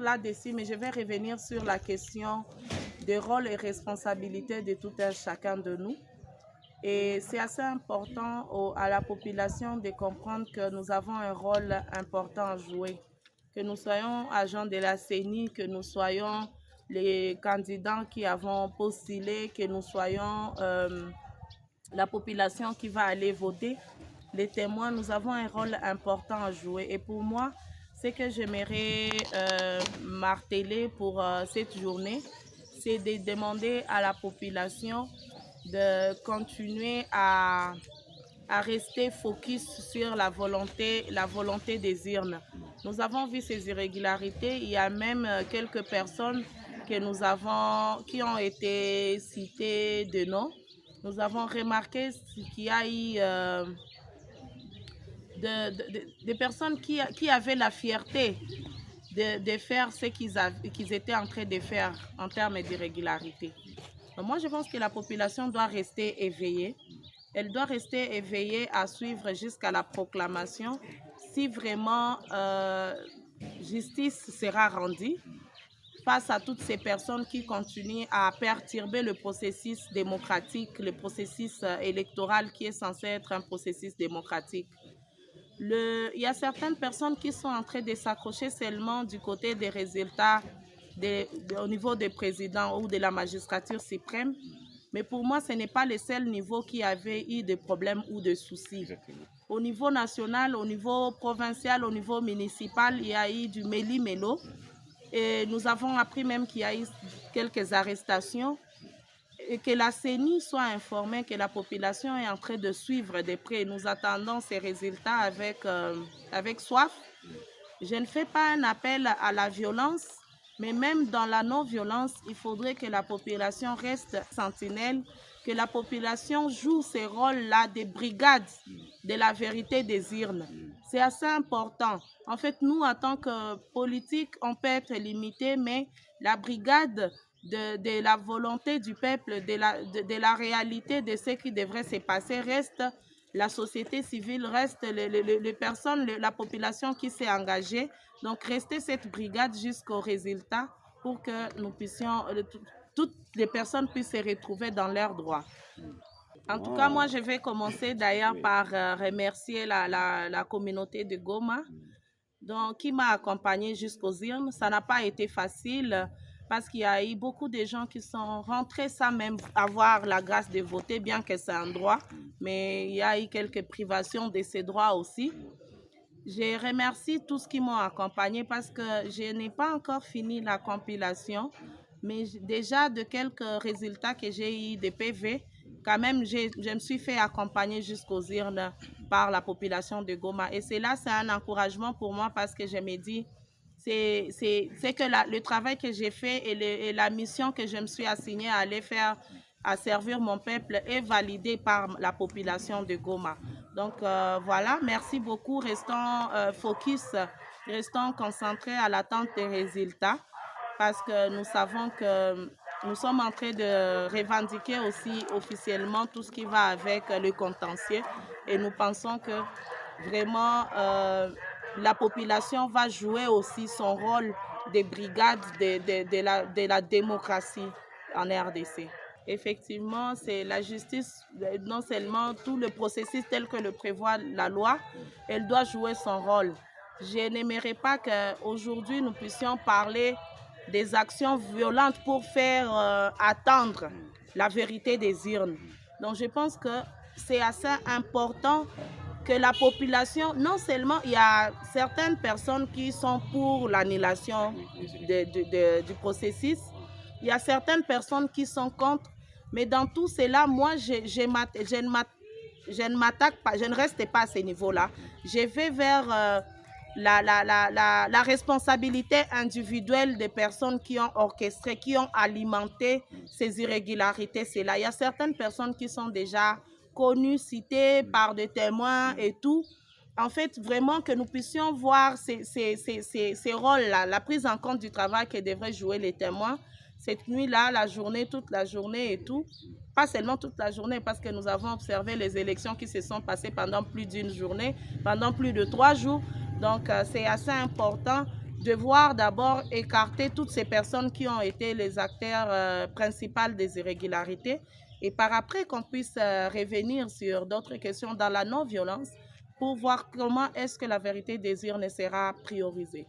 là-dessus, mais je vais revenir sur la question des rôles et responsabilités de tout un chacun de nous. Et c'est assez important à la population de comprendre que nous avons un rôle important à jouer. Que nous soyons agents de la CENI, que nous soyons les candidats qui avons postulé, que nous soyons la population qui va aller voter, les témoins, nous avons un rôle important à jouer. Et pour moi, ce que j'aimerais marteler pour cette journée, c'est de demander à la population de continuer à rester focus sur la volonté des urnes. Nous avons vu ces irrégularités. Il y a même quelques personnes qui ont été citées de nom. Nous avons remarqué qu'il y a eu des personnes qui avaient la fierté de faire ce qu'ils étaient en train de faire en termes d'irrégularité. Moi, je pense que la population doit rester éveillée. Elle doit rester éveillée à suivre jusqu'à la proclamation si vraiment justice sera rendue face à toutes ces personnes qui continuent à perturber le processus démocratique, le processus électoral qui est censé être un processus démocratique. Il y a certaines personnes qui sont en train de s'accrocher seulement du côté des résultats au niveau des présidents ou de la magistrature suprême. Mais pour moi, ce n'est pas le seul niveau qui avait eu des problèmes ou des soucis. Exactement. Au niveau national, au niveau provincial, au niveau municipal, il y a eu du méli-mélo. Et nous avons appris même qu'il y a eu quelques arrestations. Et que la CENI soit informée que la population est en train de suivre de près. Nous attendons ces résultats avec soif. Je ne fais pas un appel à la violence, mais même dans la non-violence, il faudrait que la population reste sentinelle, que la population joue ces rôles-là des brigades de la vérité des urnes. C'est assez important. En fait, nous, en tant que politiques, on peut être limité, mais la brigade de la volonté du peuple, de la réalité de ce qui devrait se passer reste la société civile, reste les personnes, la population qui s'est engagée. Donc, rester cette brigade jusqu'au résultat pour que nous puissions, toutes les personnes puissent se retrouver dans leurs droits. En tout cas, moi, je vais commencer d'ailleurs par remercier la communauté de Goma, donc, qui m'a accompagnée jusqu'aux urnes. Ça n'a pas été facile parce qu'il y a eu beaucoup de gens qui sont rentrés sans même avoir la grâce de voter, bien que c'est un droit, mais il y a eu quelques privations de ces droits aussi. Je remercie tous qui m'ont accompagné parce que je n'ai pas encore fini la compilation, mais déjà de quelques résultats que j'ai eu de PV, quand même, je me suis fait accompagner jusqu'aux urnes par la population de Goma. Et cela, c'est un encouragement pour moi parce que je me dis, c'est que le travail que j'ai fait et la mission que je me suis assignée à aller faire, à servir mon peuple, est validée par la population de Goma. Donc voilà, merci beaucoup. Restons focus, restons concentrés à l'attente des résultats parce que nous savons que nous sommes en train de revendiquer aussi officiellement tout ce qui va avec le contentieux et nous pensons que vraiment la population va jouer aussi son rôle de brigade de la démocratie en RDC. Effectivement, c'est la justice, non seulement tout le processus tel que le prévoit la loi, elle doit jouer son rôle. Je n'aimerais pas qu'aujourd'hui nous puissions parler des actions violentes pour faire attendre la vérité des urnes. Donc je pense que c'est assez important que la population, non seulement il y a certaines personnes qui sont pour l'annulation du processus, il y a certaines personnes qui sont contre, mais dans tout cela, moi je ne reste pas à ce niveau-là. Je vais vers la responsabilité individuelle des personnes qui ont orchestré, qui ont alimenté ces irrégularités. Il y a certaines personnes qui sont déjà connues, citées par des témoins et tout. En fait, vraiment que nous puissions voir ces rôles-là, la prise en compte du travail que devraient jouer les témoins. Cette nuit-là, la journée, toute la journée et tout. Pas seulement toute la journée, parce que nous avons observé les élections qui se sont passées pendant plus d'une journée, pendant plus de 3 jours. Donc, c'est assez important devoir d'abord écarter toutes ces personnes qui ont été les acteurs principaux des irrégularités et par après qu'on puisse revenir sur d'autres questions dans la non-violence pour voir comment est-ce que la vérité des urnes sera priorisée.